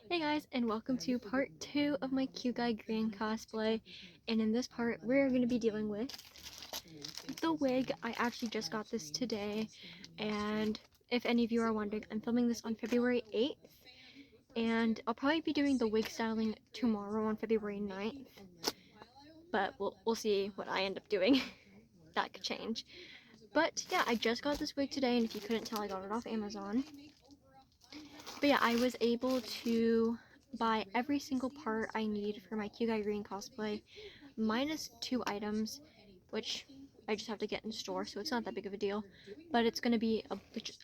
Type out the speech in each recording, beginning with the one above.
Hey guys, and welcome to part 2 of my Cuteguy cosplay. And in this part, we're going to be dealing with the wig. I actually just got this today, and if any of you are wondering, I'm filming this on February 8th, and I'll probably be doing the wig styling tomorrow on February 9th, but we'll see what I end up doing. That could change. But yeah, I just got this wig today, and if you couldn't tell, I got it off Amazon. But yeah, I was able to buy every single part I need for my Cuteguy cosplay, minus 2 items, which I just have to get in store, so it's not that big of a deal. But it's going to be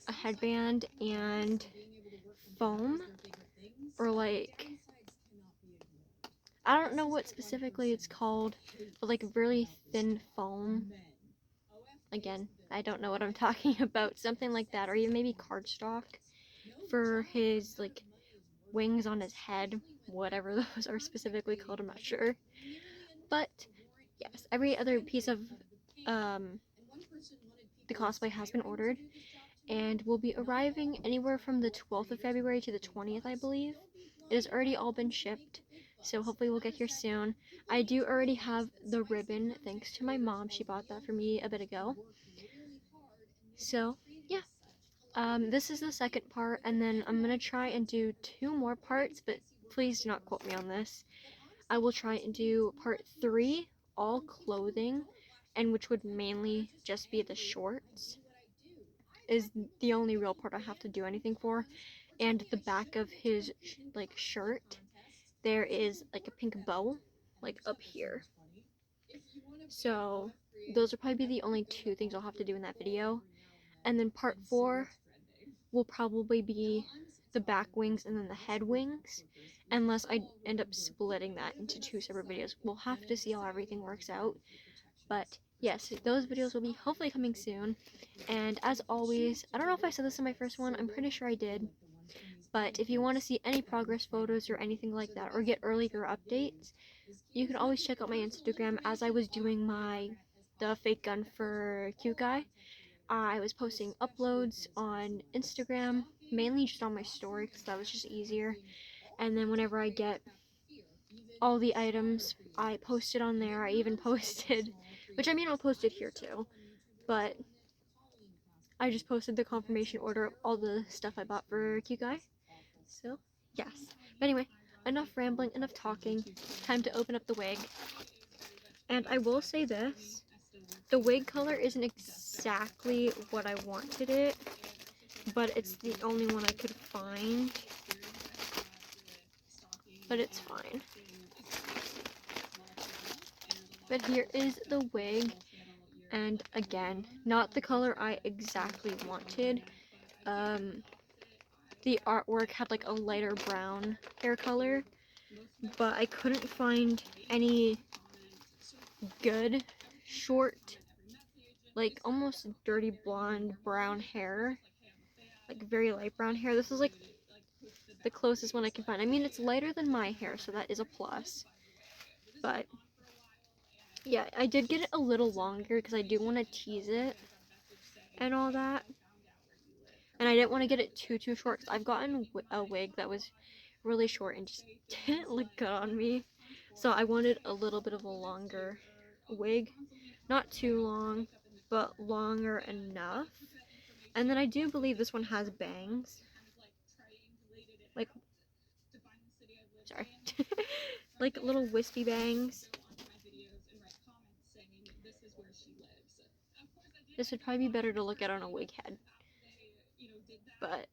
a headband and foam, or like, I don't know what specifically it's called, but like really thin foam. Again, I don't know what I'm talking about. Something like that, or even maybe cardstock for his like wings on his head, whatever those are specifically called, I'm not sure. But yes, every other piece of the cosplay has been ordered and will be arriving anywhere from the 12th of February to the 20th, I believe. It has already all been shipped, so hopefully we'll get here soon. I do already have the ribbon, thanks to my mom. She bought that for me a bit ago. So, yeah. This is the second part, and then I'm gonna try and do 2 more parts, but please do not quote me on this. I will try and do part 3, all clothing, and which would mainly just be the shorts, is the only real part I have to do anything for. And the back of his like shirt, there is like a pink bow, like up here. So those will probably be the only 2 things I'll have to do in that video. And then part 4 will probably be the back wings and then the head wings, unless I end up splitting that into 2 separate videos. We'll have to see how everything works out. But yes, those videos will be hopefully coming soon. And as always, I don't know if I said this in my first one, I'm pretty sure I did. But if you want to see any progress photos or anything like that, or get earlier updates, you can always check out my Instagram. As I was doing the fake gun for Cuteguy, I was posting uploads on Instagram, mainly just on my story, because that was just easier. And then whenever I get all the items, I post it on there. I even posted, which I mean I'll post it here too, but I just posted the confirmation order of all the stuff I bought for Cuteguy. So, yes. But anyway, enough rambling, enough talking. Time to open up the wig. And I will say this, the wig color isn't exactly what I wanted it, but it's the only one I could find. But it's fine. But here is the wig, and again, not the color I exactly wanted. The artwork had like a lighter brown hair color, but I couldn't find any good short, like almost dirty blonde brown hair, like very light brown hair. This is like the closest one I can find. I mean, it's lighter than my hair, so that is a plus. But yeah, I did get it a little longer because I do want to tease it and all that. And I didn't want to get it too short because I've gotten a wig that was really short and just didn't look good on me. So I wanted a little bit of a longer wig. Not too long, but longer enough. And then I do believe this one has bangs. Like, sorry. Like little wispy bangs. This would probably be better to look at on a wig head. But,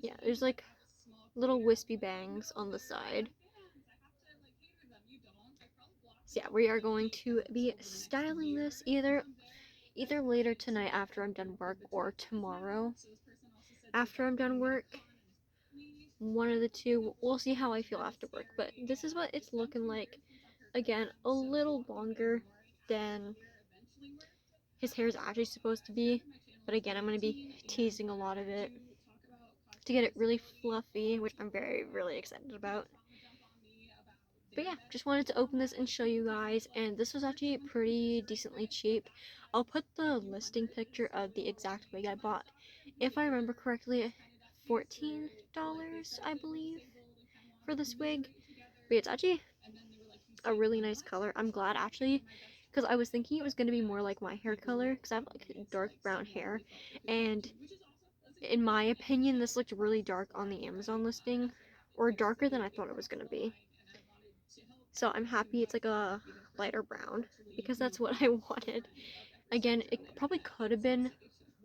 yeah, there's like little wispy bangs on the side. So yeah, we are going to be styling this either later tonight after I'm done work or tomorrow after I'm done work. One of the two. We'll see how I feel after work, but this is what it's looking like. Again, a little longer than his hair is actually supposed to be, but again, I'm going to be teasing a lot of it to get it really fluffy, which I'm really excited about. But yeah, just wanted to open this and show you guys, and this was actually pretty decently cheap. I'll put the listing picture of the exact wig I bought. If I remember correctly, $14, I believe, for this wig. But it's actually a really nice color. I'm glad actually, because I was thinking it was going to be more like my hair color, because I have like dark brown hair, and in my opinion this looked really dark on the Amazon listing, or darker than I thought it was going to be. So I'm happy it's like a lighter brown, because that's what I wanted. Again, it probably could have been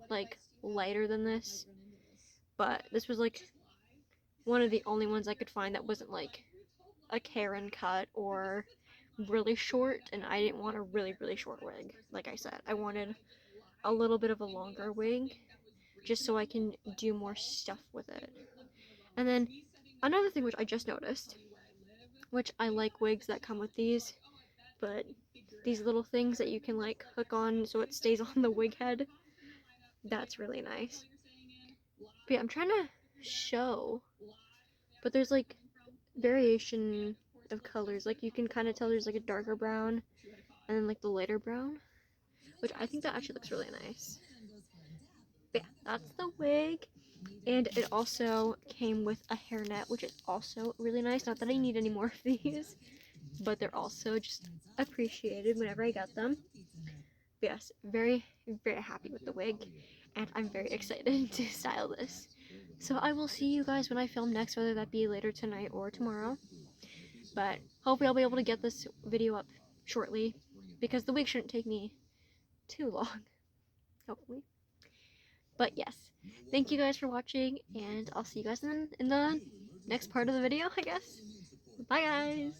like lighter than this, but this was like one of the only ones I could find that wasn't like a Karen cut or really short, and I didn't want a really short wig. Like I said, I wanted a little bit of a longer wig just so I can do more stuff with it. And then another thing which I just noticed, which I like wigs that come with these, but these little things that you can like hook on so it stays on the wig head, that's really nice. But yeah, I'm trying to show, but there's like variation of colors. Like you can kind of tell there's like a darker brown and then like the lighter brown, which I think that actually looks really nice. But yeah, that's the wig. And it also came with a hairnet, which is also really nice. Not that I need any more of these, but they're also just appreciated whenever I get them. But yes, very happy with the wig, and I'm very excited to style this. So I will see you guys when I film next, whether that be later tonight or tomorrow. But hopefully I'll be able to get this video up shortly, because the wig shouldn't take me too long, hopefully. But yes, thank you guys for watching, and I'll see you guys in the next part of the video, I guess. Bye, guys!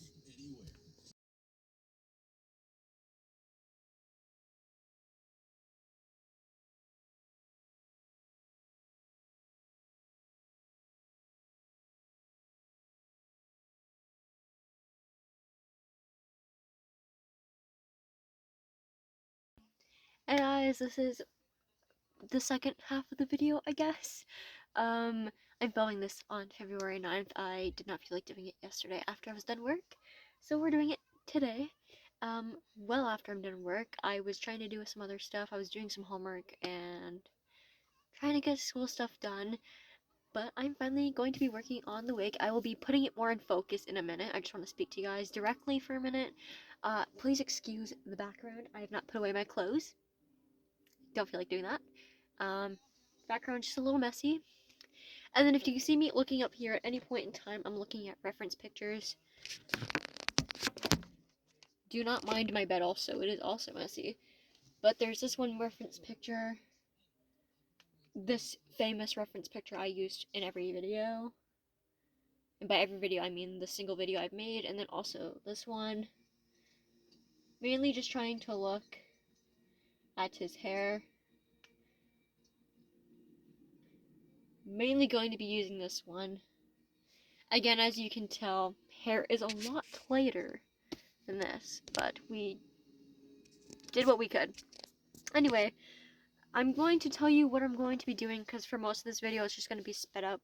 And guys, this is the second half of the video, I guess. I'm filming this on February 9th. I did not feel like doing it yesterday after I was done work, so we're doing it today. Well after I'm done work. I was trying to do some other stuff. I was doing some homework and trying to get school stuff done, but I'm finally going to be working on the wig. I will be putting it more in focus in a minute. I just want to speak to you guys directly for a minute. Please excuse the background. I have not put away my clothes. Don't feel like doing that. Background just a little messy. And then if you see me looking up here at any point in time, I'm looking at reference pictures. Do not mind my bed also, it is also messy. But there's this one reference picture, this famous reference picture I used in every video. And by every video, I mean the single video I've made, and then also this one. Mainly just trying to look at his hair. Mainly going to be using this one. Again, as you can tell, hair is a lot lighter than this, but we did what we could. Anyway, I'm going to tell you what I'm going to be doing, because for most of this video it's just going to be sped up,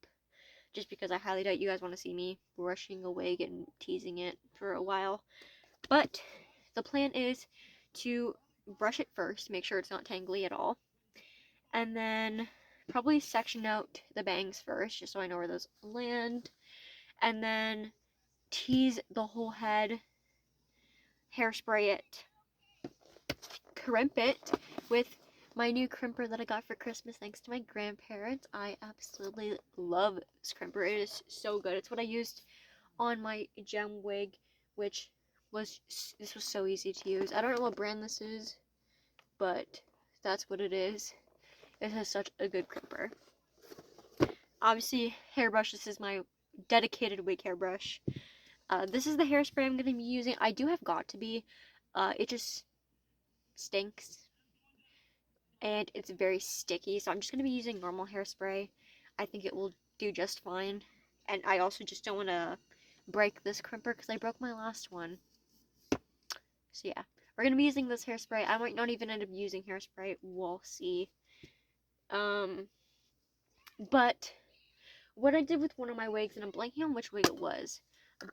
just because I highly doubt you guys want to see me brushing a wig and teasing it for a while. But the plan is to brush it first, make sure it's not tangly at all, and then probably section out the bangs first, just so I know where those land, and then tease the whole head, hairspray it, crimp it with my new crimper that I got for Christmas thanks to my grandparents. I absolutely love this crimper. It is so good. It's what I used on my gem wig, which was, this was so easy to use. I don't know what brand this is, but that's what it is. It has such a good crimper. Obviously, hairbrush. This is my dedicated wig hairbrush. This is the hairspray I'm going to be using. I do have Got To Be. It just stinks. And it's very sticky, so I'm just going to be using normal hairspray. I think it will do just fine. And I also just don't want to break this crimper, because I broke my last one. So yeah, we're going to be using this hairspray. I might not even end up using hairspray. We'll see. But what I did with one of my wigs, and I'm blanking on which wig it was,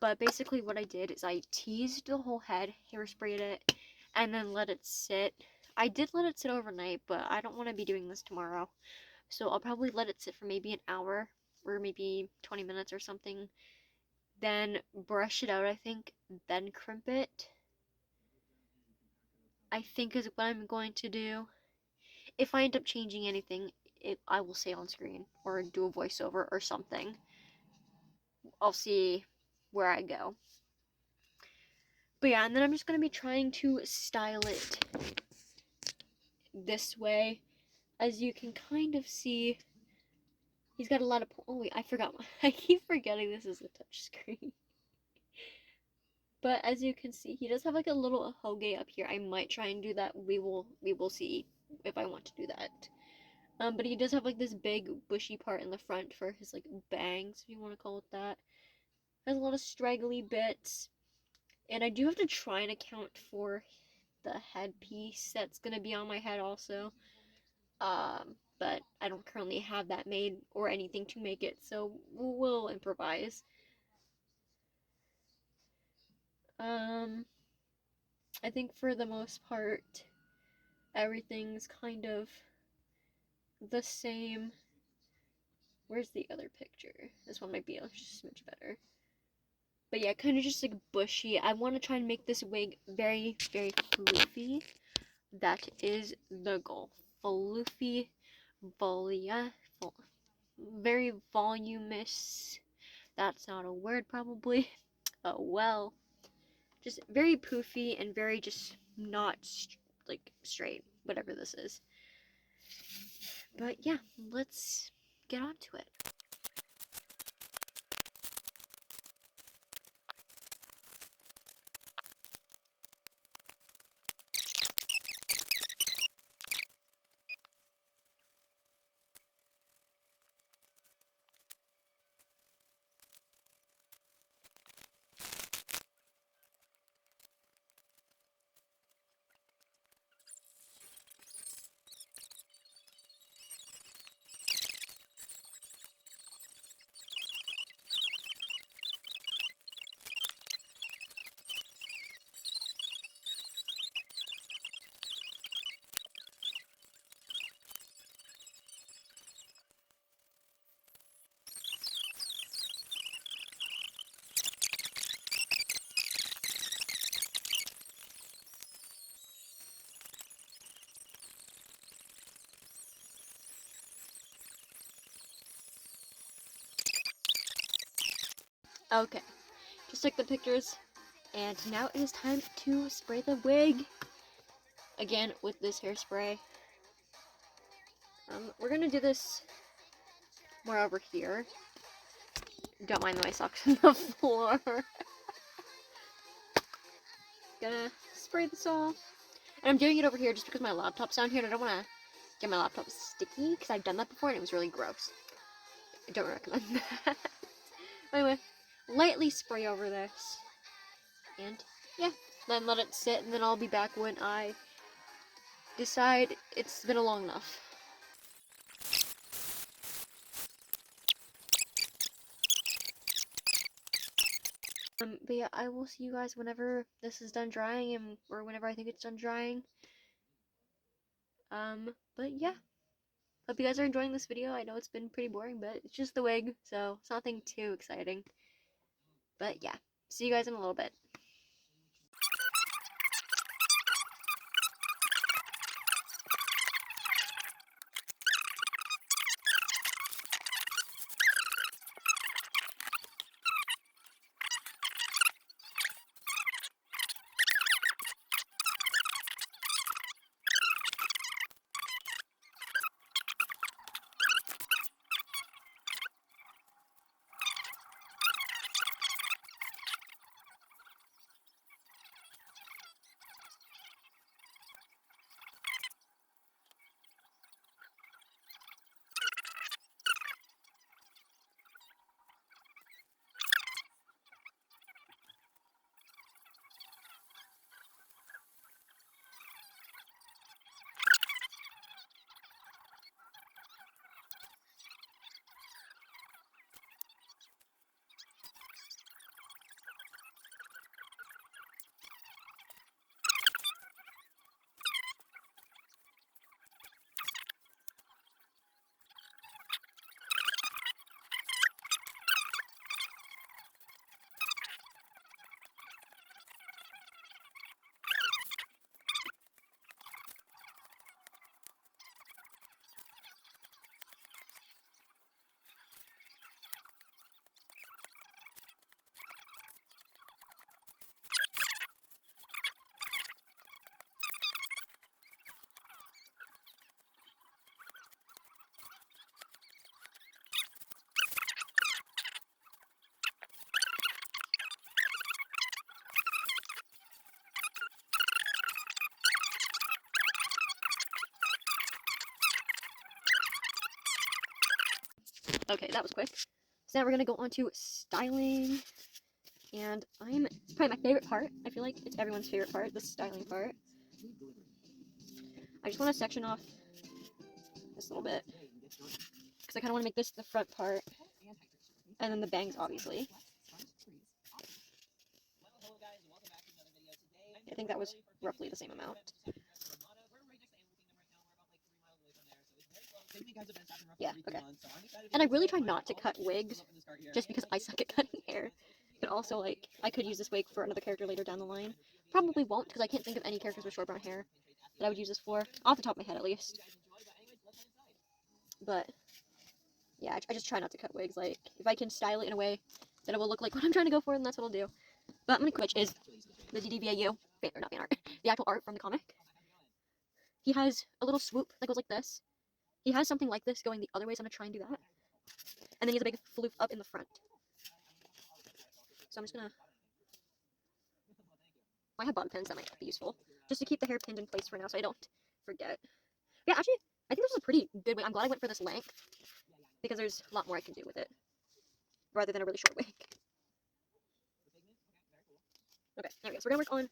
but basically what I did is I teased the whole head, hairsprayed it, and then let it sit. I did let it sit overnight, but I don't want to be doing this tomorrow, so I'll probably let it sit for maybe an hour, or maybe 20 minutes or something. Then brush it out, I think, then crimp it, I think is what I'm going to do. If I end up changing anything, I will say on screen or do a voiceover or something. I'll see where I go. But yeah, and then I'm just going to be trying to style it this way. As you can kind of see, he's got a lot of... Oh wait, I forgot. I keep forgetting this is a touch screen. But as you can see, he does have like a little hoge up here. I might try and do that. We will see if I want to do that. But he does have like this big bushy part in the front for his like bangs, if you want to call it that. Has a lot of straggly bits. And I do have to try and account for the headpiece that's gonna be on my head also. But I don't currently have that made or anything to make it, so we'll improvise. I think for the most part, everything's kind of the same. Where's the other picture? This one might be just a smidge better. But yeah, kind of just like bushy. I want to try and make this wig very, very floofy. That is the goal. Floofy, very voluminous. That's not a word, probably. Oh well. Just very poofy and very just not like straight, whatever this is. But yeah, let's get on to it. Okay, just took the pictures, and now it is time to spray the wig. Again, with this hairspray. We're gonna do this more over here. Don't mind my socks on the floor. Gonna spray this off. And I'm doing it over here just because my laptop's down here, and I don't want to get my laptop sticky, because I've done that before and it was really gross. I don't recommend that. Anyway, lightly spray over this. And yeah, then let it sit, and then I'll be back when I decide it's been long enough. But yeah, I will see you guys whenever this is done drying, or whenever I think it's done drying. But yeah, hope you guys are enjoying this video. I know it's been pretty boring, but it's just the wig, so it's nothing too exciting. But yeah, see you guys in a little bit. Okay, that was quick. So now we're gonna go on to styling. And it's probably my favorite part. I feel like it's everyone's favorite part, the styling part. I just want to section off this little bit. Because I kind of want to make this the front part. And then the bangs, obviously. I think that was roughly the same amount. Yeah, okay. And I really try not to cut wigs, just because I suck at cutting hair. But also, like, I could use this wig for another character later down the line. Probably won't, because I can't think of any characters with short brown hair that I would use this for. Off the top of my head, at least. But, yeah, I just try not to cut wigs. Like, if I can style it in a way that it will look like what I'm trying to go for, then that's what I'll do. But I'm going to switch is the DDVAU, or not fan art, the actual art from the comic. He has a little swoop that goes like this. He has something like this going the other way, so I'm going to try and do that. And then he has a big floof up in the front. So I'm just going to... I have bobby pins that might be useful. Just to keep the hair pinned in place for now so I don't forget. Yeah, actually, I think this is a pretty good wig. I'm glad I went for this length. Because there's a lot more I can do with it. Rather than a really short wig. Okay, there we go. So we're going to work on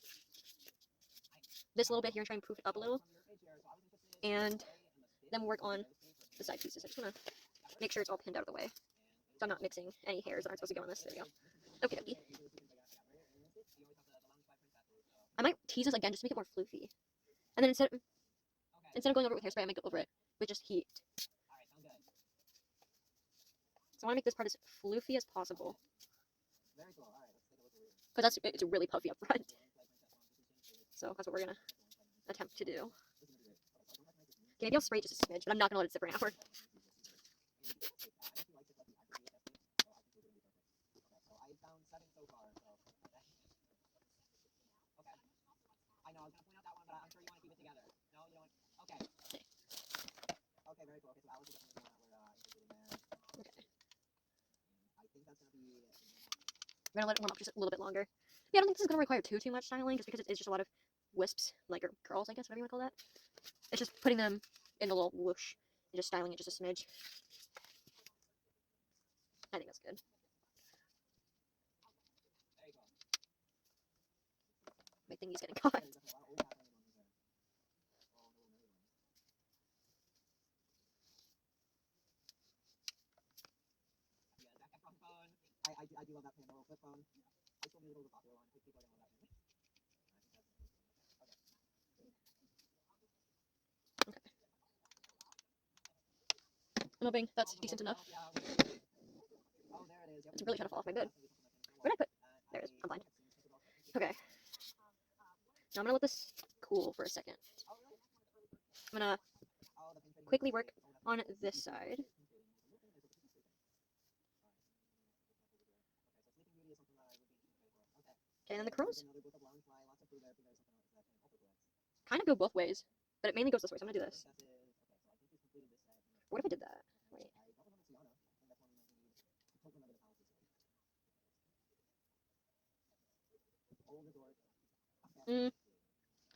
this little bit here and try and poof it up a little. And then we'll work on the side pieces. I just want to make sure it's all pinned out of the way. So I'm not mixing any hairs that aren't supposed to go on this. There we go. Okay, dokie. I might tease this again just to make it more floofy. And then instead of going over it with hairspray, I might go over it with just heat. So I want to make this part as floofy as possible. Because it's really puffy up front. So that's what we're going to attempt to do. Okay, maybe I'll spray just a smidge, but I'm not going to let it sit for an hour. We're going to let it warm up just a little bit longer. Yeah, I don't think this is going to require too much styling, just because it's just a lot of wisps, like, or curls, I guess, whatever you want to call that. It's just putting them in the little whoosh and just styling it just a smidge. I think that's good. My thingy's getting caught. I do love that little flip phone. I still need a little popular one. People don't love that. Okay. I'm hoping that's decent enough. It's really trying to fall off my bed. Where did I put? There it is. I'm fine. Okay. Now I'm gonna let this cool for a second. I'm gonna quickly work on this side. Okay, and then the curls kind of go both ways, but it mainly goes this way, so I'm gonna do this. What if I did that? Wait.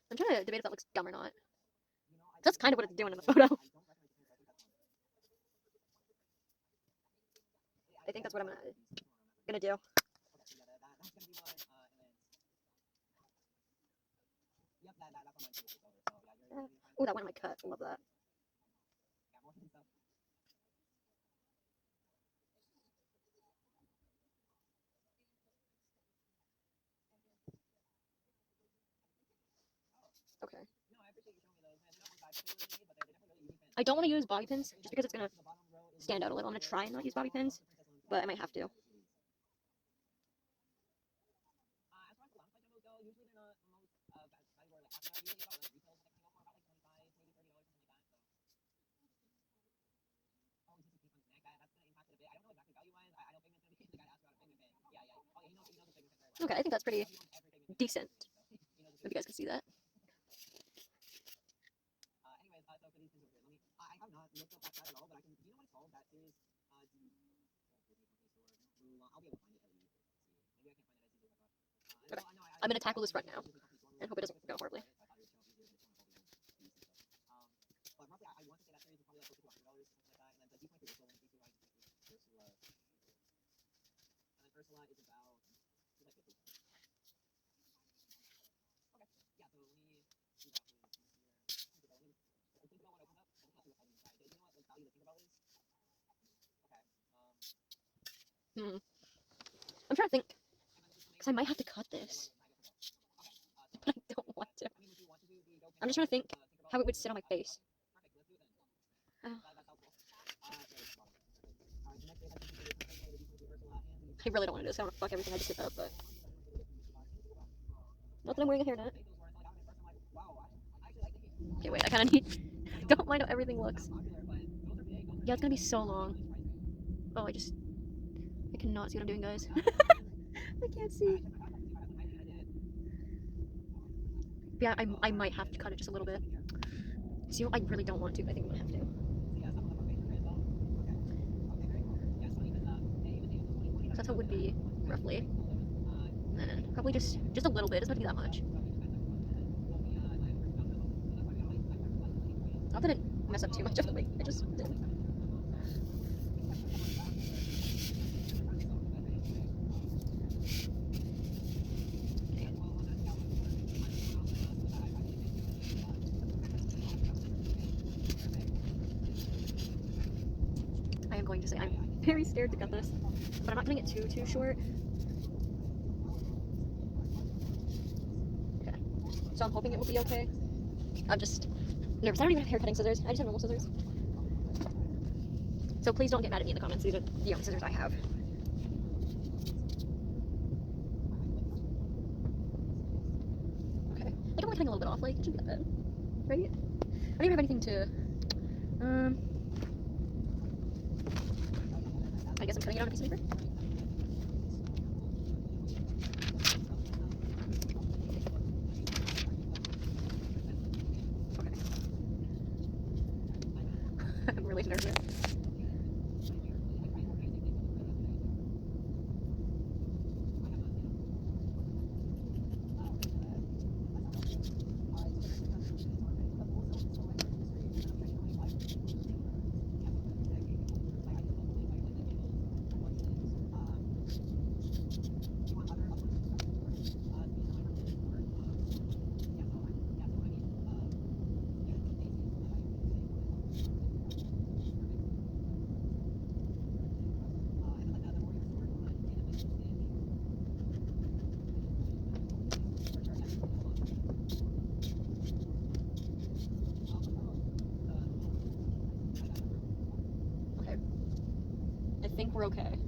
I'm trying to debate if that looks dumb or not. That's kind of what it's doing in the photo. I think that's what I'm gonna do. Oh, that went in my cut. I love that. Okay. I don't want to use bobby pins just because it's gonna stand out a little. I'm gonna try and not use bobby pins, but I might have to. Okay, I think that's pretty decent. If you guys can see that. Okay, I'm gonna tackle this front now and hope it doesn't go horribly. Hmm. I'm trying to think, because I might have to cut this, but I don't want to. I'm just trying to think how it would sit on my face. Oh. I really don't want to do this. I want to fuck everything I just did up, but not that I'm wearing a hairnet. Okay, wait, I kind of need. Don't mind how everything looks. Yeah, it's gonna be so long. Oh, I cannot see what I'm doing, guys. I can't see. Yeah, I might have to cut it just a little bit. See, I really don't want to, but I think I'm gonna have to. So that's how it would be, roughly. And then probably just a little bit. It doesn't have to be that much. Not that it mess up too much of the wig. I just did. I am going to say I'm very scared to cut this, but I'm not cutting it too short. Okay. So I'm hoping it will be okay. I'm just nervous. I don't even have hair cutting scissors. I just have normal scissors. So please don't get mad at me in the comments. These are the only scissors I have. Okay. Like I'm only cutting a little bit off. Like it shouldn't be that bad, right? I don't even have anything to. I guess I'm cutting it on a piece of paper. Okay. I'm really nervous. Okay. I think we're okay.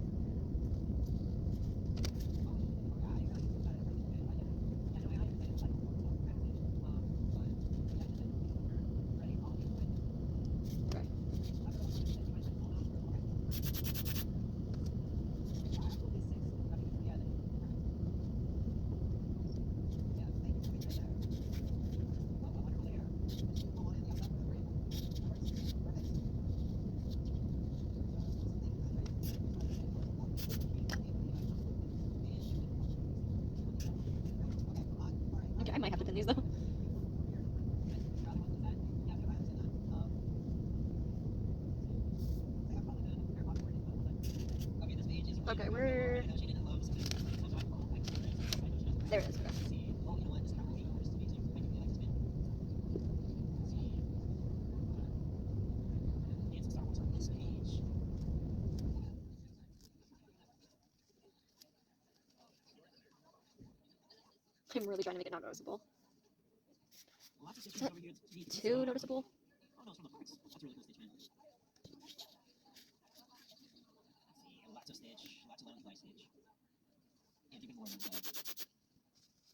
Okay, I might have to pin these though. Okay, we're... There it is. Okay. I'm really trying to make it not noticeable. Is that too noticeable?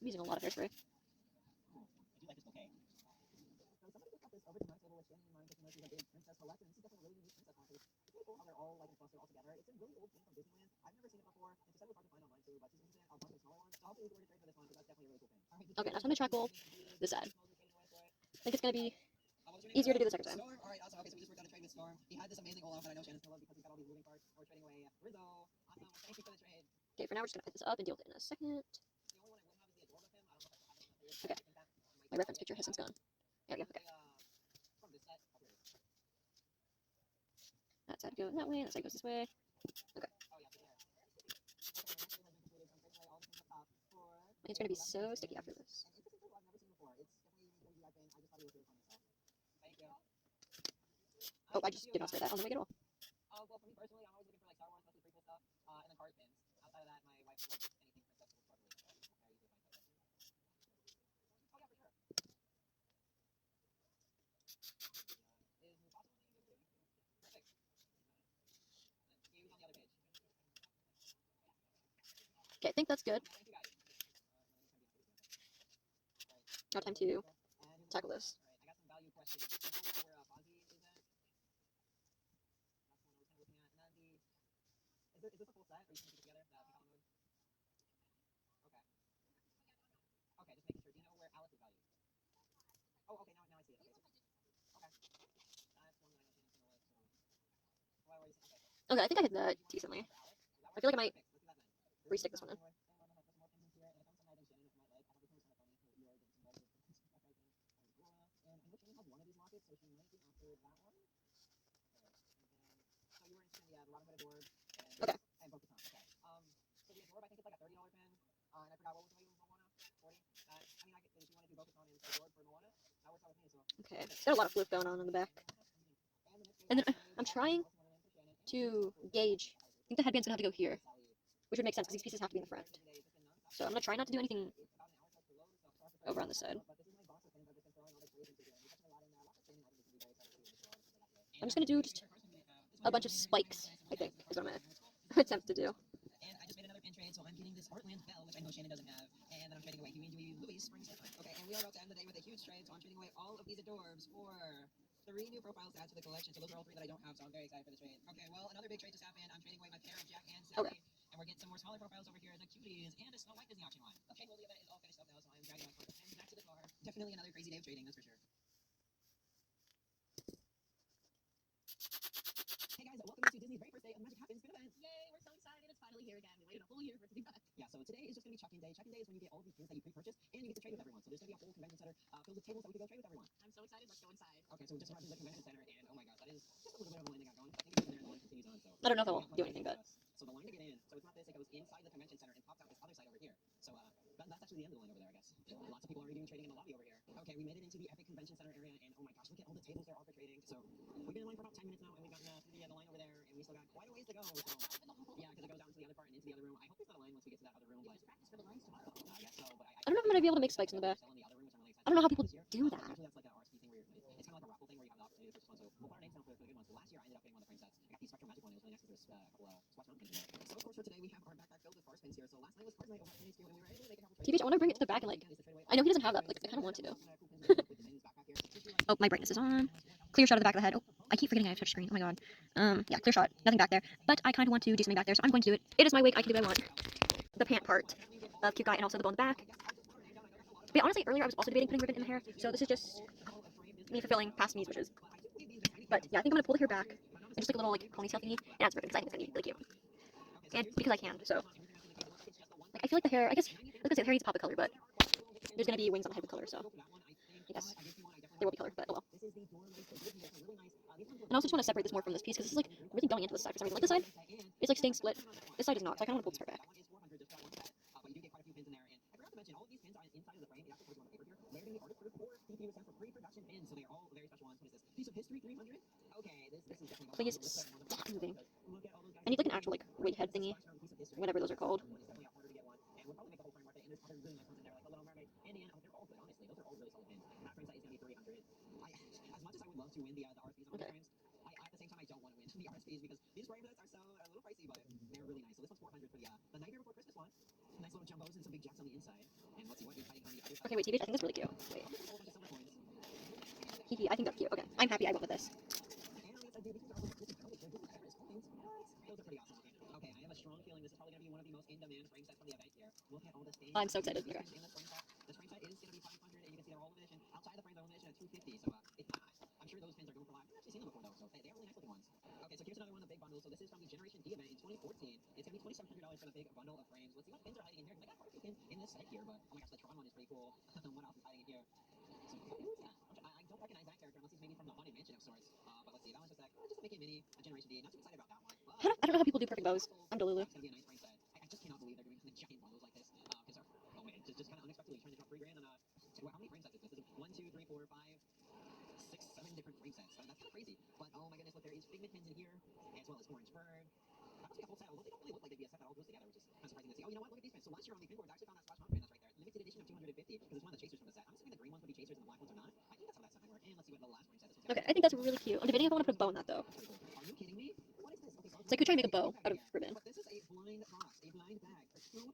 I'm using a lot of hairspray. Okay, now I'm gonna track this side. I think it's gonna be easier to do the second time. Okay, for now we're just gonna put this up and deal with it in a second. Okay, my reference picture has since gone. There we go, okay. That side goes that way, that side goes this way. Okay. It's gonna be so sticky after this. Oh, I just did not spray that on the wig at all. Well, for me personally, I'm always looking for like Star Wars, mostly prequel stuff, and then card pins. Outside of that, my wife likes anything princess sparkly. So I usually find stuff there. Oh yeah, for sure. Is Mufasa one that you go to? Perfect. He was on the other page. Okay, I think that's good. Thank you guys. Now time to tackle this. Alright, I got some value questions. Do you know where Fozzie is at? That's the one I was kind of looking at. And then is this a full set, or you can keep it together? The Picon mode? Okay. Okay, just making sure. Do you know where Alice's value is? Oh, okay, now I see it. Okay, so, okay. That's one that I know she wants to know with, so. Why were you saying? Okay. Okay, I think I hit that decently. I feel like I might restick this one in. So she might be after that one. So you were interested in the Robin Hood Adorb and Bo-Katan. Okay. So the Adorb, I think it's like a $30 pin. And I forgot what was the value of Moana? 40. I mean, if you want to do Bo-Katan and Adorb for Moana, that works out with me. So. Okay, got a lot of flip going on in the back. And then I'm trying to gauge. I think the headband's gonna have to go here, which would make sense because these pieces have to be in the front. So I'm gonna try not to do anything over on this side. I'm just gonna do just a bunch of spikes, I think, is what I'm gonna attempt to do. And I just made another pin trade, so I'm getting this Heartland Bell, which I know Shannon doesn't have, and then I'm trading away Huey and Dewey Louise Spring Stefan. Okay, and we are about to end the day with a huge trade, so I'm trading away all of these Adorbs for 3 new profiles to add to the collection. So those are all 3 that I don't have, so I'm very excited for the trade. Okay, well, another big trade just happened. I'm trading away my pair of Jack and Sally, and we're getting some more smaller profiles over here, the Cuties, and a Snow White Disney auction one. Okay, well, the event is all finished up now, so I'm dragging my cards back to the car. Definitely another crazy day of trading, that's for sure. Hey guys, welcome to Disney's very first day of the Magic Happens Spin event. Yay, we're so excited. It's finally here again. We waited a whole year for it to be back. Yeah, so today is just going to be check-in day. Check-in day is when you get all of these pins that you pre-purchased and you get to trade with everyone. So there's going to be a whole convention center filled with tables that we can go trade with everyone. I'm so excited. Let's go inside. Okay, so we just arrived at the convention center and oh my gosh, that is just a little bit of a line they got going. I think it's in there and the line continues on. So I don't know if I will do anything, but. So the line to get in, so it's not this, it goes inside the convention center and pops out this other side over here. So that's actually the end of the line over there, I guess. Lots of people already doing trading in the lobby over here. Okay, we made it into the Epic Convention Center area and oh my gosh, look at all the tables there are for trading. So we've been in line for about 10 minutes now and we've gotten through the line over there and we still got quite a ways to go. So yeah, because it goes out into the other part and into the other room. I hope there's not a line once we get to that other room, but practice for the lines tomorrow. I guess so, but I don't know if I'm gonna be able to make spikes in the back. I don't know how people do that. Usually that's like an RSP thing where it's kind of like a raffle thing where you have the opportunity to purchase one. So we'll put our names down for the good ones. So last year I ended up getting one of the frame sets. I got the Spectrum Magic one. It was really nice because there's a couple Swatch Mountain pins in there. So of course for today we have our backpack filled with card spins here. So last night was card night over at Penny's Field and we were able to make a couple trades. TBH, I want to bring it to the back and like, I know he doesn't have that, but like, I kind of want to. Oh, my brightness is on. Clear shot of the back of the head. Oh, I keep forgetting I have touch screen. Oh my god. Yeah, clear shot. Nothing back there. But I kind of want to do something back there, so I'm going to do it. It is my wig. I can do what I want. The pant part of Cuteguy and also the bow in the back. But yeah, honestly, earlier I was also debating putting ribbon in the hair, so this is just me fulfilling past me's wishes. But yeah, I think I'm gonna pull the hair back and just like a little like ponytail thingy and add some ribbon because I think it's gonna be really cute. And because I can, so like I feel like the hair. I guess I was gonna say the hair needs to pop a color, but there's gonna be wings on the head with color, so I guess there will be color. But oh well. And I also just want to separate this more from this piece because this is like really going into this side for some reason. Like this side, it's like staying split. This side is not, so I kind of want to pull this part back. Please stop moving. I need like an actual like wig head thingy, whatever those are called. Okay. At the same time, I don't want to win the RSPs because these frame sets are so a little pricey, but they're really nice. So this one's 400 for the Nightmare Before Christmas one. Nice little jumbos and some big jets on the inside. And let's see what you're hiding on the other side. Okay, wait, TBH, I think that's really cute. Wait. Hee I think that's cute. Okay, I'm happy I went with this. I'm so excited. Okay. The frame set is going to be 500, and you can see they're all limited edition. Outside the frame, they're limited edition at 250. So I'm sure those pins are going for live. I've actually seen them before though, so they are really nice looking ones. Okay, so here's another one of the big bundles. So this is from the Generation D event in 2014. It's going to be $2,700 for the big bundle of frames. Let's see what pins are hiding in here. I got quite a few pins in this set here, but oh my gosh, the Tron one is pretty cool. What else is hiding in here? I don't recognize that character unless he's maybe from the Haunted Mansion of sorts. But let's see, that one's just a Mickey Mini, a Generation D. Not too excited about that one. I don't know how people do perfect bows. I'm Delulu. It's going to be a nice frame set. I just cannot believe they're doing the giant bundles like this. Because oh man, just Well, how many frame sets is this? This is 1, 2, 3, 4, 5, 6, 7 different frame sets. That's kind of crazy. But oh my goodness, look, there is figment pins in here, as well as orange bird. That must be a whole set, although they don't really look like they'd be a set that all goes together, which is kind of surprising to see. Oh, you know what? Look at these pins. So last year on the pin boards, I actually found that Splash Mountain pin that's right there. Limited edition of 250, because it's one of the chasers from the set. I'm assuming the green ones would be chasers and the black ones are not. I think that's how that set might work. And let's see what the last frame set is. Okay, I think that's really cute. I'm debating if I want to put a bow on that though. Are you kidding me? What is this? Okay, so So I could try and make a bow out of ribbon. but this is a blind box, a blind bag for $2,000.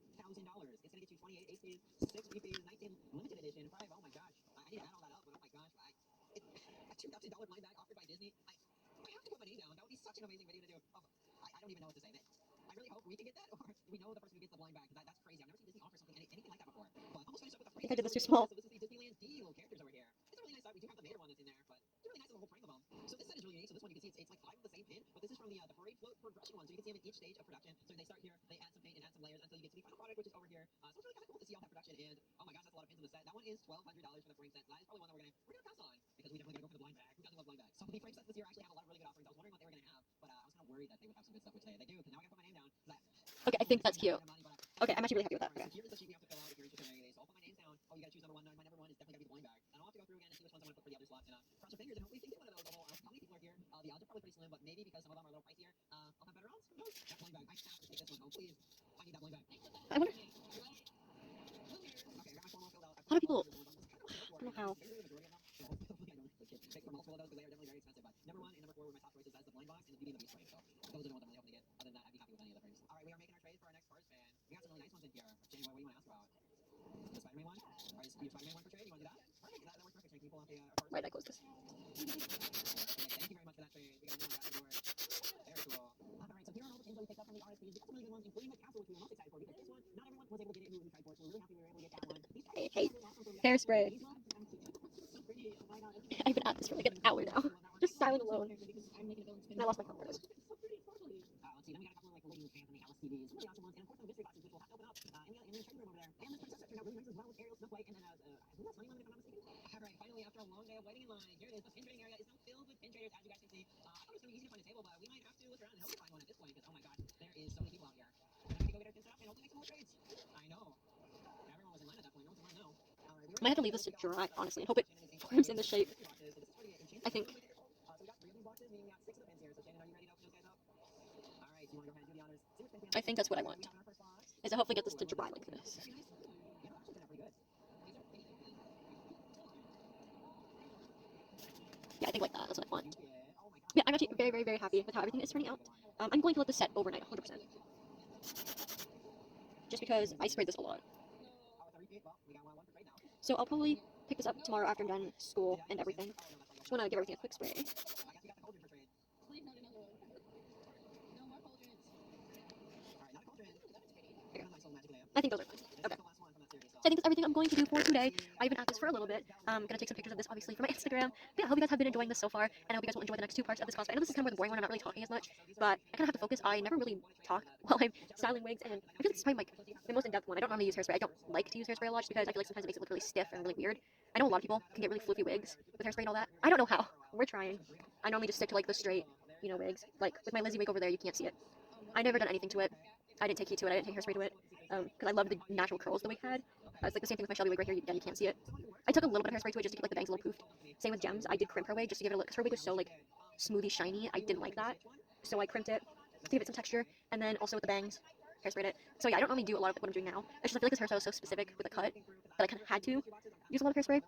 It's gonna get you 28 ACs, 6 VPs, 19 limited edition, 5. Oh my gosh, I need to add all that up, but oh my gosh, a $2,000 blind bag offered by Disney. I have to put my name down. That would be such an amazing video to do. Oh, I don't even know what to say. I really hope we can get that, or we know the person who gets the blind bag, because that's crazy. I've never seen Disney offer something anything like that before. But almost finished up with the I think I did this too frame. small. So this is the Disneyland D little characters over here. It's a really nice set. We do have the Mater one that's in there, but it's really nice little whole frame of them. So this set is really unique. So this one you can see it's like 5 of the same pin, but this is from the parade float progression one. So you can see them in each stage of production. So they start here, they add some paint and add some layers until you get to the final product, which is over here. So it's really kind of cool to see all that production. And oh my gosh, that's a lot of pins in the set. That one is $1,200 for the frame set. That is probably one that we're gonna pass on, because we definitely gotta go for the blind bag. Who doesn't love blind bags? So the frame sets this year actually have a lot of really good offerings. I was wondering what they were gonna have, but I was kind of worried that they would have some good stuff, which they do. Because now I gotta put my name down. Okay, I think that's cute. Okay, I'm actually really happy with that. Okay. So here is the sheet you have to fill out if you're interested in any of these. So I'll put my names down. Oh, you gotta choose number 1. No, my number 1 is definitely gotta be the blind bag. And I'll have to go through again and see which ones I want to put for the other slots, and cross your fingers and hopefully you can get one of those. Although how many people are here? The odds are probably pretty slim, but maybe because some of them are a little pricier, I'll have better odds. Who knows? That blind bag. I have to take this one. Oh, please. I need that blind bag. I wonder. Okay, I got my form all filled out. A lot of people. I don't know how. Pick for multiple of those, because they are definitely very expensive. But number 1 and number 4 were my top choices. That's the blind box and the Beauty and the Beast frame. So those are the ones I'm really hoping to get. Other than that, I'd be happy with any of the frames. All right, we are making our trades for our next cars fan. We got some really nice ones in here. Jenny, what do you want to ask about? The Spider-Man one? Or is your Spider-Man one for trade? You want to do that? Perfect. That works perfect. Can you pull out the card? Right, I closed this. Thank you very much for that trade. We got a new one back on board. Very cool. All right, so here are all the things that we picked up from the RSPs. We got some really good ones, including the castle, which we were most excited for, because this one, not everyone was able to get it who we tried for, so we're really happy we were able to get that one. Hey, hairspray. I've been at this for like an hour now. Just silent alone. And I lost my confidence. Let's see, then we got a couple of like Lady fans and the Alice TVs, really awesome ones, and of course the mystery boxes, which we'll have to open up in the trading room over there. And this princess turned out really nice as well, with Ariel, Snow White, and then I think that's Honeymoon, if I'm not mistaken. All right, finally after a long day of waiting in line, here it is. The pin trading area is now filled with pin traders, as you guys can see. I thought it was gonna be easy to find a table, but we might have to look around and help you find one at this point, because oh my gosh, there is so many people out here. And I'm gonna go get our pin set up and hopefully make some more trades. I know. Everyone was in line at that point. No one's in line now. All right, I might have to leave this to dry, honestly, and hope it forms in the shape. I think. I think that's what I want. Is to hopefully get this to dry like this. Yeah, I think like that. That's what I want. Yeah, I'm actually very, very, very happy with how everything is turning out. I'm going to let this set overnight, 100%. Just because I sprayed this a lot. So I'll probably pick this up tomorrow after I'm done school and everything. Just want to give everything a quick spray. I think those are fine. Okay. So I think that's everything I'm going to do for today. I've been at this for a little bit. I'm going to take some pictures of this, obviously, for my Instagram. But yeah, I hope you guys have been enjoying this so far, and I hope you guys will enjoy the next 2 parts of this cosplay. I know this is kind of the boring one. I'm not really talking as much, but I kind of have to focus. I never really talk while I'm styling wigs, and I feel this is probably like the most in-depth one. I don't normally use hairspray. I don't like to use hairspray a lot, just because I feel like sometimes it makes it look really stiff and really weird. I know a lot of people can get really floofy wigs with hairspray and all that. I don't know how. We're trying. I normally just stick to like the straight, wigs. Like with my Lizzie wig over there, you can't see it. I never done anything to it. I didn't take heat to it. I didn't take hairspray to it. Because I love the natural curls the wig had. It's like the same thing with my Shelby wig right here. Yeah, you can't see it. I took a little bit of hairspray to it just to get like the bangs a little poofed. Same with Gems. I did crimp her wig just to give it a look, because her wig was so like smoothie shiny. I didn't like that, so I crimped it to give it some texture. And then also with the bangs, hairsprayed it. So yeah, I don't normally do a lot of what I'm doing now. It's just I feel like this hairstyle is so specific with a cut that I kind of had to use a lot of hairspray.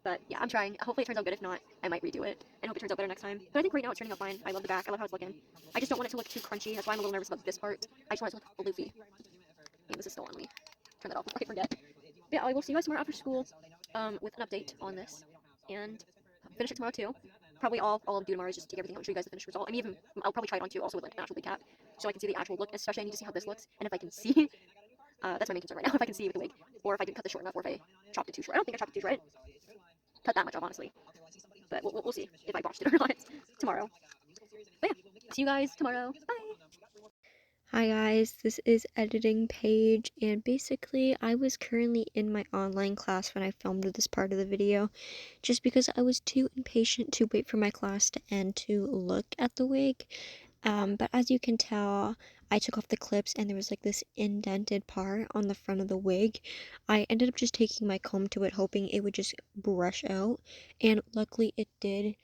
But yeah, I'm trying. Hopefully it turns out good. If not, I might redo it and hope it turns out better next time. But I think right now it's turning out fine. I love the back. I love how it's looking. I just don't want it to look too crunchy. That's why I'm a little nervous about this part. I just want it to look floofy. Yeah, this is still on me. Turn that off before I forget. But yeah, I will see you guys tomorrow after school with an update on this. And finish it tomorrow too. Probably all I'll do tomorrow is just take everything out and show you guys the finished result. I mean, I'll probably try it on too, also with like an actual wig cap, so I can see the actual look. Especially I need to see how this looks, and if I can see, that's my main concern right now. If I can see with the wig, or if I didn't cut this short enough, or if I chopped it too short. I don't think I chopped it too short. Cut that much off, honestly. But we'll see if I botched it or not tomorrow. But yeah, see you guys tomorrow. Bye. Hi guys, this is editing Paige, and basically I was currently in my online class when I filmed this part of the video, just because I was too impatient to wait for my class to end to look at the wig. But as you can tell, I took off the clips and there was like this indented part on the front of the wig. I ended up just taking my comb to it, hoping it would just brush out, and luckily it did.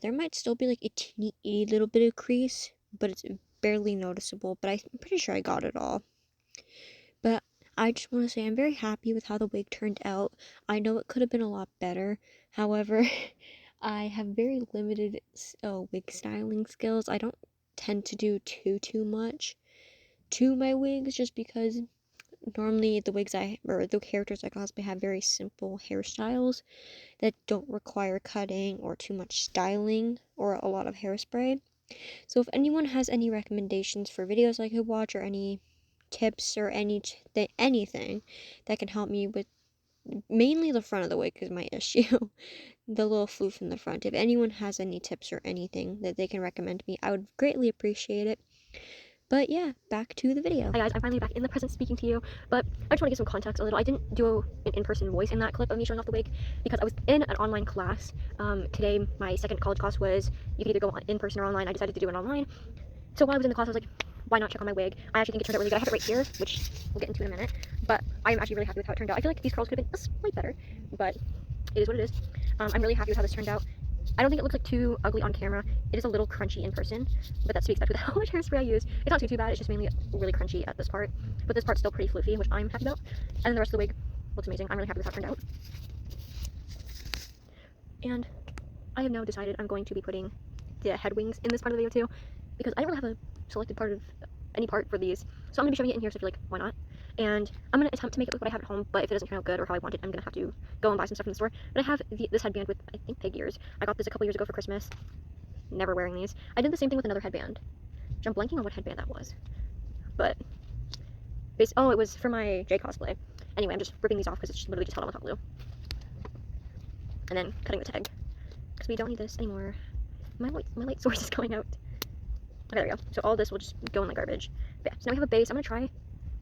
There might still be like a teeny little bit of crease, but it's barely noticeable, but I'm pretty sure I got it all. But I just want to say I'm very happy with how the wig turned out. I know it could have been a lot better. However, I have very limited wig styling skills. I don't tend to do too much to my wigs just because normally the characters I cosplay have very simple hairstyles that don't require cutting or too much styling or a lot of hairspray. So if anyone has any recommendations for videos I could watch or any tips or anything that can help me with mainly the front of the wig is my issue. The little floof in the front. If anyone has any tips or anything that they can recommend me, I would greatly appreciate it. But yeah, back to the video. Hi guys, I'm finally back in the present speaking to you, but I just want to give some context a little. I didn't do an in-person voice in that clip of me showing off the wig because I was in an online class. Today, my second college class was you can either go in person or online. I decided to do it online. So while I was in the class, I was like, why not check on my wig? I actually think it turned out really good. I have it right here, which we'll get into in a minute, but I'm actually really happy with how it turned out. I feel like these curls could have been a slight better, but it is what it is. I'm really happy with how this turned out. I don't think it looks like too ugly on camera. It is a little crunchy in person, but that's to be expected with how much hairspray I use. It's not too bad, it's just mainly really crunchy at this part, but this part's still pretty floofy, which I'm happy about. And then the rest of the wig looks amazing. I'm really happy with how it turned out. And I have now decided I'm going to be putting the head wings in this part of the video too, because I don't really have a selected part of any part for these, so I'm going to be showing it in here, so I feel like, why not? And I'm going to attempt to make it with what I have at home, but if it doesn't turn out good or how I want it, I'm going to have to go and buy some stuff from the store. But I have this headband with, I think, pig ears. I got this a couple years ago for Christmas. Never wearing these. I did the same thing with another headband, which I'm blanking on what headband that was. But, oh, it was for my J cosplay. Anyway, I'm just ripping these off because it's literally just held on with hot glue. And then cutting the tag, because we don't need this anymore. My light source is going out. Okay, there we go. So all this will just go in the garbage. But yeah, so now we have a base. I'm going to try and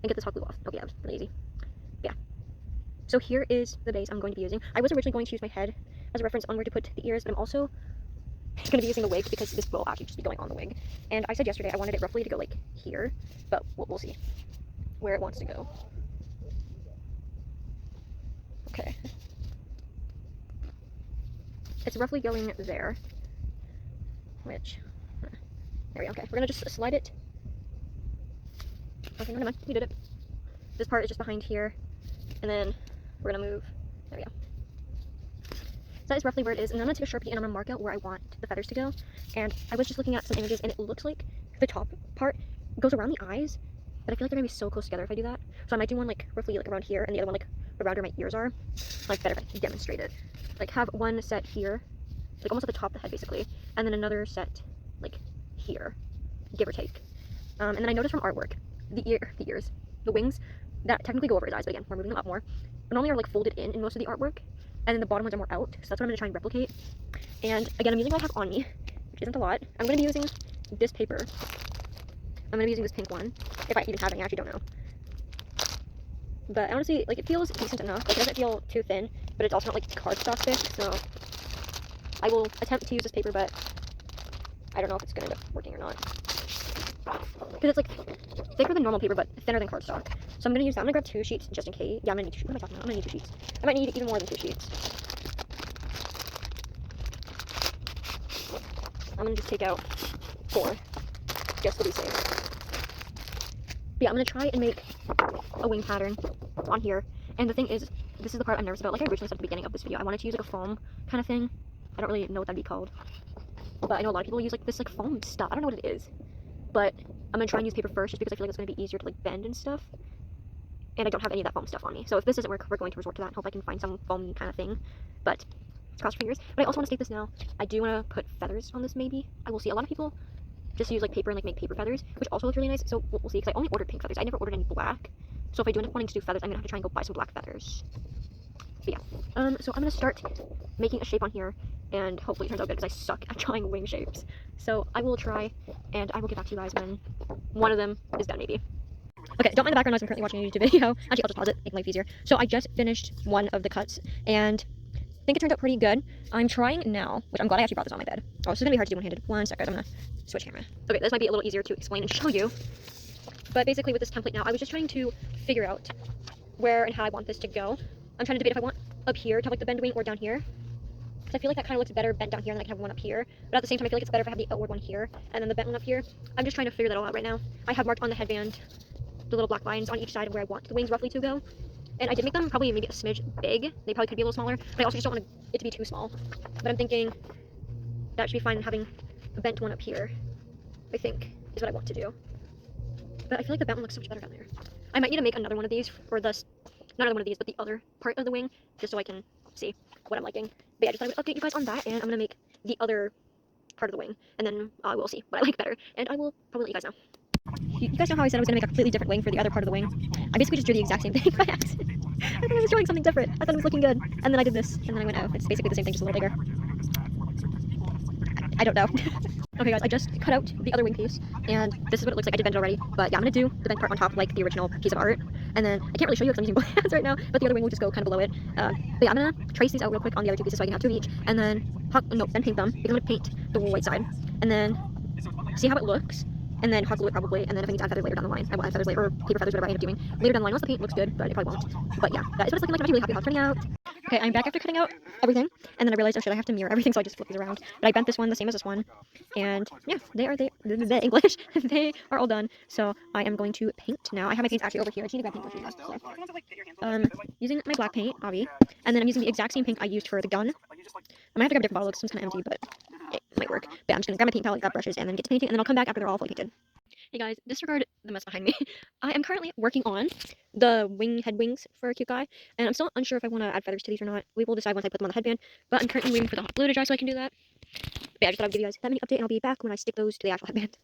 get this hot glue off. Okay, that was really easy. But yeah. So here is the base I'm going to be using. I was originally going to use my head as a reference on where to put the ears, but I'm also going to be using the wig because this will actually just be going on the wig. And I said yesterday I wanted it roughly to go like here, but we'll see where it wants to go. Okay. It's roughly going there, which... There we go. Okay, we're gonna just slide it. Okay, no, never mind. We did it. This part is just behind here, and then we're gonna move. There we go. So that is roughly where it is, and then I'm gonna take a Sharpie and I'm gonna mark out where I want the feathers to go. And I was just looking at some images, and it looks like the top part goes around the eyes, but I feel like they're gonna be so close together if I do that. So I might do one like roughly like around here, and the other one like around where my ears are. Like better if I demonstrate it. Like have one set here, like almost at the top of the head basically, and then another set like here, give or take. And then I noticed from artwork, the ears, the wings, that technically go over his eyes, but again, we're moving them up more. But normally are like folded in most of the artwork, and then the bottom ones are more out, so that's what I'm going to try and replicate. And again, I'm using what I have on me, which isn't a lot. I'm going to be using this paper. I'm going to be using this pink one, if I even have any, I actually don't know. But honestly, like, it feels decent enough. Like, it doesn't feel too thin, but it's also not like cardstock thick, so I will attempt to use this paper, but I don't know if it's going to end up working or not. Because it's like thicker than normal paper, but thinner than cardstock. So I'm going to use that. I'm going to grab 2 sheets just in case. Yeah, I'm going to need 2 sheets. What am I talking about? I'm going to need 2 sheets. I might need even more than 2 sheets. I'm going to just take out 4, just to be safe. But yeah, I'm going to try and make a wing pattern on here. And the thing is, this is the part I'm nervous about. Like I originally said at the beginning of this video, I wanted to use like a foam kind of thing. I don't really know what that'd be called. But I know a lot of people use like this like foam stuff. I don't know what it is. But I'm going to try and use paper first just because I feel like it's going to be easier to like bend and stuff. And I don't have any of that foam stuff on me. So if this doesn't work, we're going to resort to that and hope I can find some foamy kind of thing. But cross your fingers. But I also want to state this now. I do want to put feathers on this maybe. I will see. A lot of people just use like paper and like make paper feathers, which also looks really nice. So we'll see, because I only ordered pink feathers. I never ordered any black. So if I do end up wanting to do feathers, I'm going to have to try and go buy some black feathers. But yeah. So I'm going to start making a shape on here. And hopefully it turns out good because I suck at drawing wing shapes. So I will try, and I will get back to you guys when one of them is done, maybe. Okay, don't mind the background noise. I'm currently watching a YouTube video. Actually, I'll just pause it, make life easier. So I just finished one of the cuts, and think it turned out pretty good. I'm trying now, which I'm glad I actually brought this on my bed. Oh, this is gonna be hard to do one-handed. One sec, guys. I'm gonna switch camera. Okay, this might be a little easier to explain and show you. But basically, with this template now, I was just trying to figure out where and how I want this to go. I'm trying to debate if I want up here to have like the bend wing or down here. Because I feel like that kind of looks better bent down here, and then I can have one up here. But at the same time, I feel like it's better if I have the outward one here and then the bent one up here. I'm just trying to figure that all out right now. I have marked on the headband the little black lines on each side of where I want the wings roughly to go. And I did make them probably maybe a smidge big. They probably could be a little smaller, but I also just don't want it to be too small. But I'm thinking that should be fine having a bent one up here, I think, is what I want to do. But I feel like the bent one looks so much better down there. I might need to make another one of these for this, not another one of these, but the other part of the wing, just so I can see what I'm liking. But yeah, I just thought I would update you guys on that, and I'm going to make the other part of the wing, and then we'll see what I like better, and I will probably let you guys know. You guys know how I said I was going to make a completely different wing for the other part of the wing? I basically just drew the exact same thing by accident. I thought I was drawing something different. I thought it was looking good. And then I did this, and then I went, oh, it's basically the same thing, just a little bigger. I don't know. Okay guys, I just cut out the other wing piece, and this is what it looks like. I did bend it already, but yeah, I'm going to do the bent part on top like the original piece of art. And then, I can't really show you because I'm using both hands right now, but the other wing will just go kind of below it. But yeah, I'm going to trace these out real quick on the other two pieces so I can have two each, and then, then paint them, because I'm going to paint the white side. And then, see how it looks. And then hot glue it probably, and then if I need to add feathers later down the line, I will add feathers later, or paper feathers, whatever I end up doing later down the line, once the paint looks good, but it probably won't. But yeah, that is what it's looking like. I'm actually really happy how it's turning out. Okay, I'm back after cutting out everything, and then I realized, oh shit, I have to mirror everything, so I just flip these around. But I bent this one the same as this one, and yeah, the English, they are all done. So I am going to paint now. I have my paints actually over here. I just need to grab paint for you guys. So, using my black paint, Avi, and then I'm using the exact same paint I used for the gun. I might have to grab a different bottle because it's kind of empty, but it might work. But yeah, I'm just gonna grab my paint palette, grab brushes, and then get to painting, and then I'll come back after they're all fully painted. Hey guys, disregard the mess behind me. I am currently working on the head wings for Cuteguy, and I'm still unsure if I want to add feathers to these or not. We will decide once I put them on the headband, but I'm currently waiting for the hot glue to dry so I can do that. But yeah, I just thought I'd give you guys that mini update, and I'll be back when I stick those to the actual headband.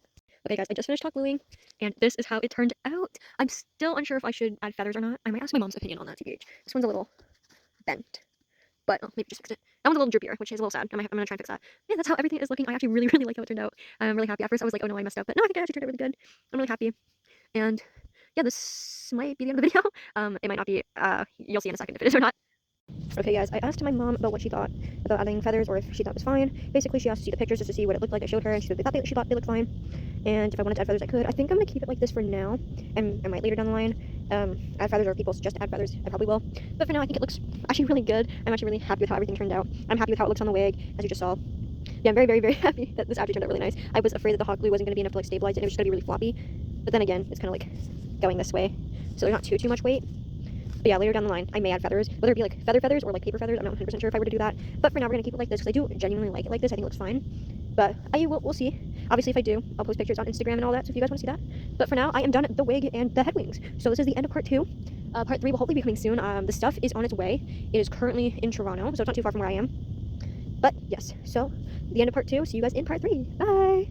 Okay guys, I just finished hot gluing, and this is how it turned out. I'm still unsure if I should add feathers or not. I might ask my mom's opinion on that, TBH. This one's a little bent, but maybe just fix it. That one's a little droopier, which is a little sad. I'm gonna try and fix that. Yeah, that's how everything is looking. I actually really, really like how it turned out. I'm really happy. At first I was like, oh no, I messed up, but no, I think I actually turned out really good. I'm really happy. And yeah, this might be the end of the video. It might not be. You'll see in a second if it is or not. Okay guys, I asked my mom about what she thought about adding feathers, or if she thought it was fine. Basically, she asked to see the pictures just to see what it looked like. I showed her, and she thought they looked fine. And if I wanted to add feathers, I could. I think I'm gonna keep it like this for now, and I might later down the line add feathers, or if people suggest to add feathers, I probably will. But for now, I think it looks actually really good. I'm actually really happy with how everything turned out. I'm happy with how it looks on the wig, as you just saw. Yeah, I'm very, very, very happy that this actually turned out really nice. I was afraid that the hot glue wasn't gonna be enough to like stabilize it, and it was just gonna be really floppy. But then again, it's kind of like going this way, so there's not too much weight. But yeah, later down the line, I may add feathers, whether it be like feathers or like paper feathers. I'm not 100% sure if I were to do that. But for now, we're gonna keep it like this because I do genuinely like it like this. I think it looks fine. But we'll see. Obviously, if I do, I'll post pictures on Instagram and all that. So if you guys want to see that. But for now, I am done the wig and the head wings. So this is the end of part 2. Part 3 will hopefully be coming soon. The stuff is on its way. It is currently in Toronto, so it's not too far from where I am. But yes, so the end of part 2. See you guys in part 3. Bye.